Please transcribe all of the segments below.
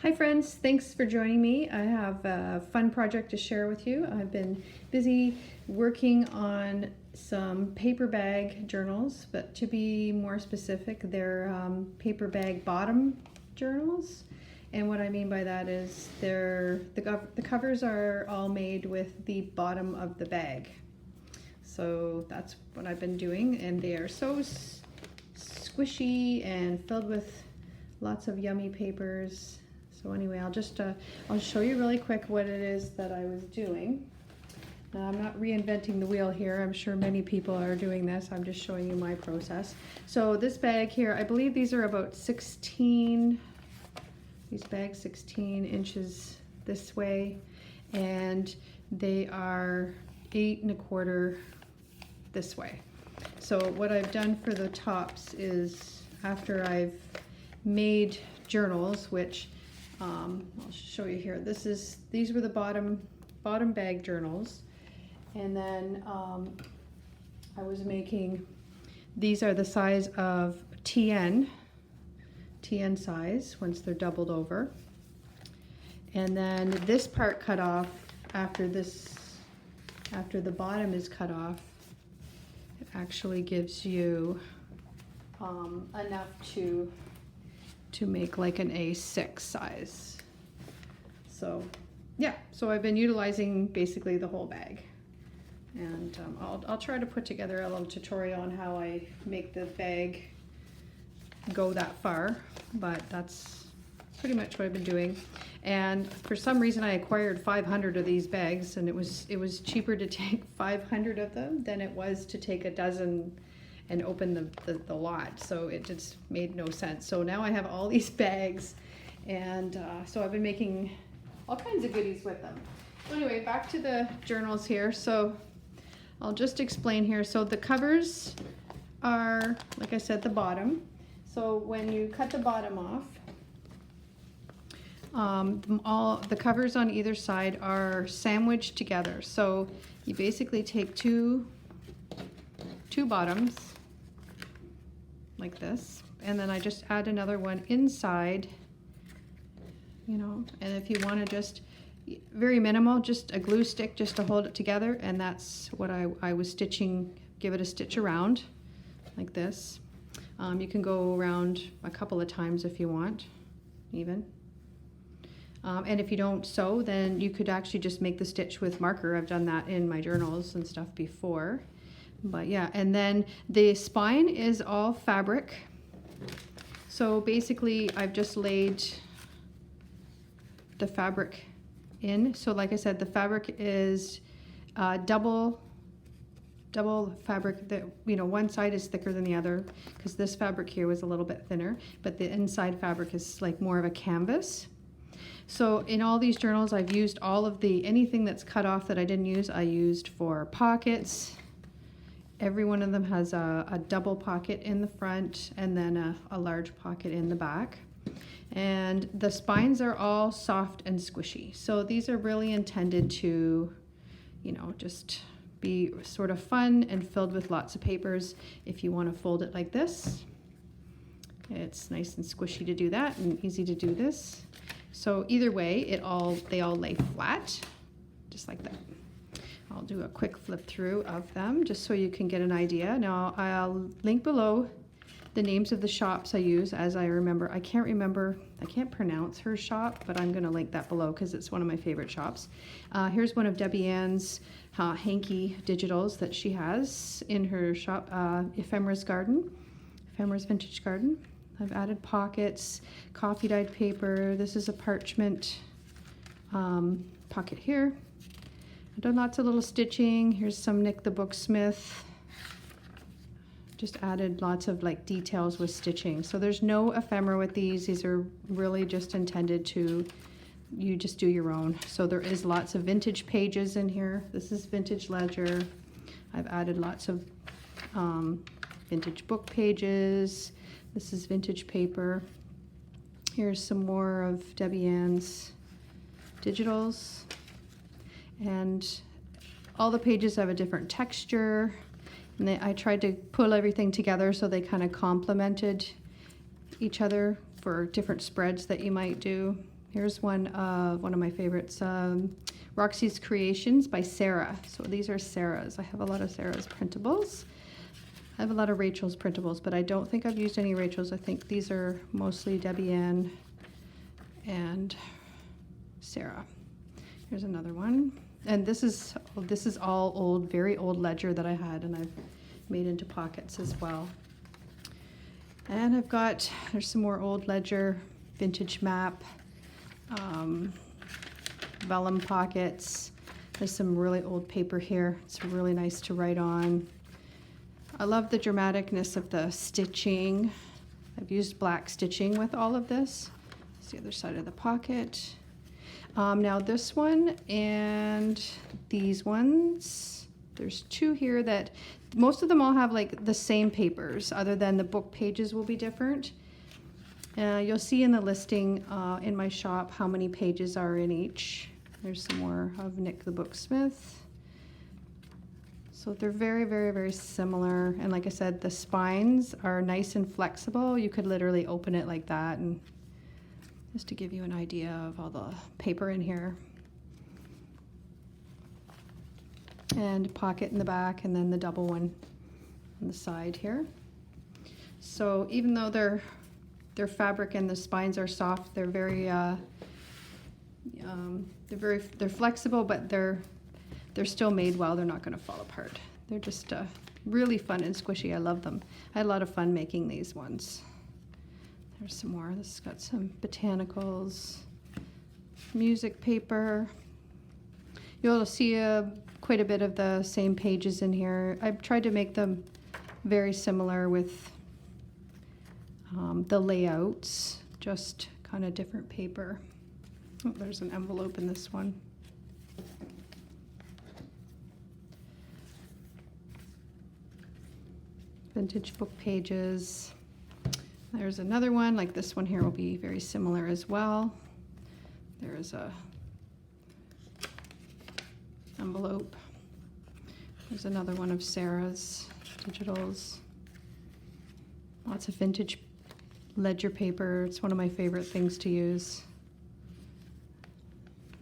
Hi friends, thanks for joining me. I have a fun project to share with you. I've been busy working on some paper bag journals, but to be more specific, they're paper bag bottom journals. And what I mean by that is the covers are all made with the bottom of the bag. So that's what I've been doing, and they are so squishy and filled with lots of yummy papers. So anyway, I'll show you really quick what it is that I was doing. Now, I'm not reinventing the wheel here. I'm sure many people are doing this. I'm just showing you my process. So this bag here, I believe these are about 16 inches this way, and they are 8 1/4 this way. So what I've done for the tops is, after I've made journals, which I'll show you here. These were the bottom bag journals, and then I was making, these are the size of TN size once they're doubled over, and then this part cut off after the bottom is cut off. It actually gives you enough to make like an A6 size. So yeah, so I've been utilizing basically the whole bag, and I'll try to put together a little tutorial on how I make the bag go that far, but that's pretty much what I've been doing. And for some reason I acquired 500 of these bags, and it was cheaper to take 500 of them than it was to take a dozen and open the lot, so it just made no sense. So now I have all these bags, and so I've been making all kinds of goodies with them. So anyway, back to the journals here. So I'll just explain here. So the covers are, like I said, the bottom. So when you cut the bottom off, all the covers on either side are sandwiched together. So you basically take two bottoms like this, and then I just add another one inside, and if you want to just very minimal, just a glue stick just to hold it together, and that's what I was stitching. Give it a stitch around like this. You can go around a couple of times if you want, even. And if you don't sew, then you could actually just make the stitch with marker. I've done that in my journals and stuff before. But yeah, and then the spine is all fabric. So basically I've just laid the fabric in. So like I said, the fabric is double fabric. That, one side is thicker than the other, because this fabric here was a little bit thinner, but the inside fabric is like more of a canvas. So in all these journals I've used all of anything that's cut off that I didn't use, I used for pockets. Every one of them has a double pocket in the front, and then a large pocket in the back. And the spines are all soft and squishy. So these are really intended to, just be sort of fun and filled with lots of papers. If you want to fold it like this, it's nice and squishy to do that, and easy to do this. So either way, they all lay flat, just like that. I'll do a quick flip through of them just so you can get an idea. Now I'll link below the names of the shops I use as I remember. I can't pronounce her shop, but I'm gonna link that below because it's one of my favorite shops. Here's one of Debbie Ann's hanky digitals that she has in her shop, Ephemeras Garden, Ephemeras Vintage Garden. I've added pockets, coffee dyed paper. This is a parchment pocket here. I've done lots of little stitching. Here's some Nick the Booksmith. Just added lots of like details with stitching. So there's no ephemera with these. These are really just intended to, you just do your own. So there is lots of vintage pages in here. This is vintage ledger. I've added lots of vintage book pages. This is vintage paper. Here's some more of Debbie Ann's digitals. And all the pages have a different texture. And I tried to pull everything together so they kind of complemented each other for different spreads that you might do. Here's one of my favorites, Roxy's Creations by Sarah. So these are Sarah's. I have a lot of Sarah's printables. I have a lot of Rachel's printables, but I don't think I've used any Rachel's. I think these are mostly Debbie Ann and Sarah. Here's another one. And this is all old, very old ledger that I had, and I've made into pockets as well. And there's some more old ledger, vintage map, vellum pockets. There's some really old paper here. It's really nice to write on. I love the dramaticness of the stitching. I've used black stitching with all of this. That's the other side of the pocket. Now this one and these ones, there's two here that most of them all have like the same papers, other than the book pages will be different. You'll see in the listing in my shop how many pages are in each. There's some more of Nick the Booksmith. So they're very, very, very similar. And like I said, the spines are nice and flexible. You could literally open it like that, and just to give you an idea of all the paper in here. And pocket in the back, and then the double one on the side here. So even though they're fabric and the spines are soft, they're flexible, but they're still made well. They're not going to fall apart. They're just really fun and squishy. I love them. I had a lot of fun making these ones. There's some more. This has got some botanicals, music paper. You'll see quite a bit of the same pages in here. I've tried to make them very similar with the layouts, just kind of different paper. Oh, there's an envelope in this one. Vintage book pages. There's another one, like this one here will be very similar as well. There's a envelope. There's another one of Sarah's digitals. Lots of vintage ledger paper. It's one of my favorite things to use.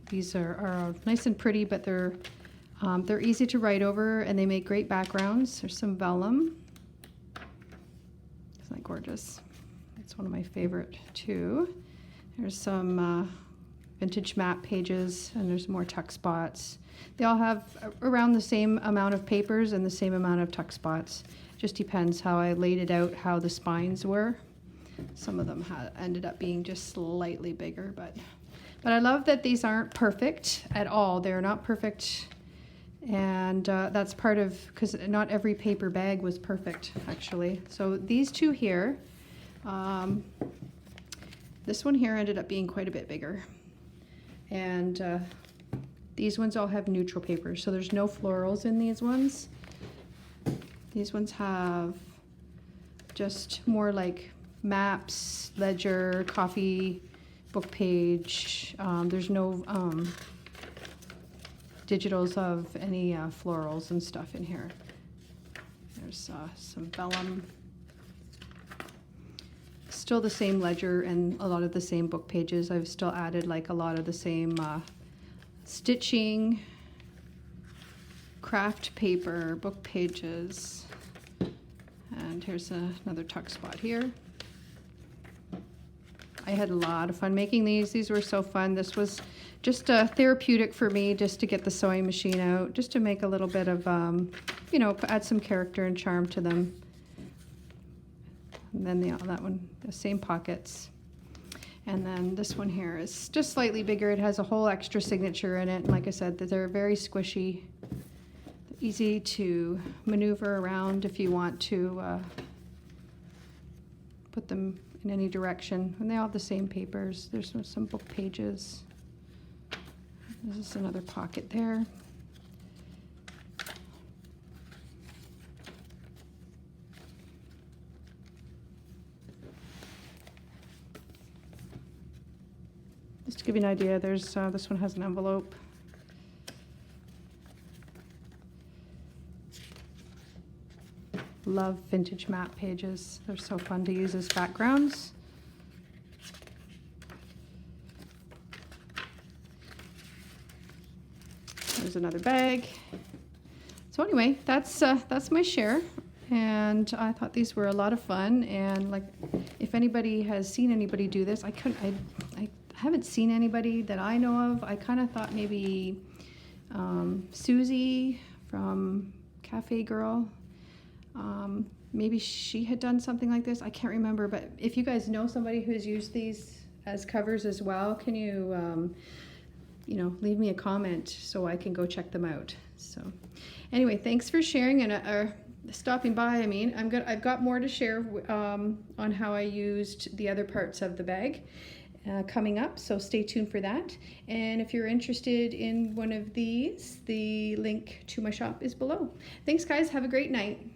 These are nice and pretty, but they're easy to write over, and they make great backgrounds. There's some vellum. Isn't that gorgeous? It's one of my favorite too. There's some vintage map pages, and there's more tuck spots. They all have around the same amount of papers and the same amount of tuck spots. Just depends how I laid it out, how the spines were. Some of them ended up being just slightly bigger, but I love that these aren't perfect at all. They're not perfect, and that's part of, because not every paper bag was perfect actually. So these two here, this one here ended up being quite a bit bigger, and these ones all have neutral paper, so there's no florals in these ones. These ones have just more like maps, ledger, coffee, book page. There's no digitals of any florals and stuff in here. There's some vellum. Still the same ledger and a lot of the same book pages. I've still added like a lot of the same stitching, craft paper, book pages. And here's another tuck spot here. I had a lot of fun making these. These were so fun. This was just therapeutic for me, just to get the sewing machine out, just to make a little bit of, you know, add some character and charm to them. And then that one, the same pockets. And then this one here is just slightly bigger. It has a whole extra signature in it. And like I said, they're very squishy, easy to maneuver around if you want to put them in any direction. And they all have the same papers. There's some book pages. This is another pocket there. Just to give you an idea, there's this one has an envelope. Love vintage map pages. They're so fun to use as backgrounds. here's another bag. So anyway, that's my share. And I thought these were a lot of fun. And like, if anybody has seen anybody do this, I haven't seen anybody that I know of. I kind of thought maybe Susie from Cafe Girl, maybe she had done something like this. I can't remember, but if you guys know somebody who's used these as covers as well, can you, you know, leave me a comment so I can go check them out. So anyway, thanks for sharing and stopping by. I mean, I've got more to share on how I used the other parts of the bag coming up, so stay tuned for that. And if you're interested in one of these, the link to my shop is below. Thanks guys, have a great night.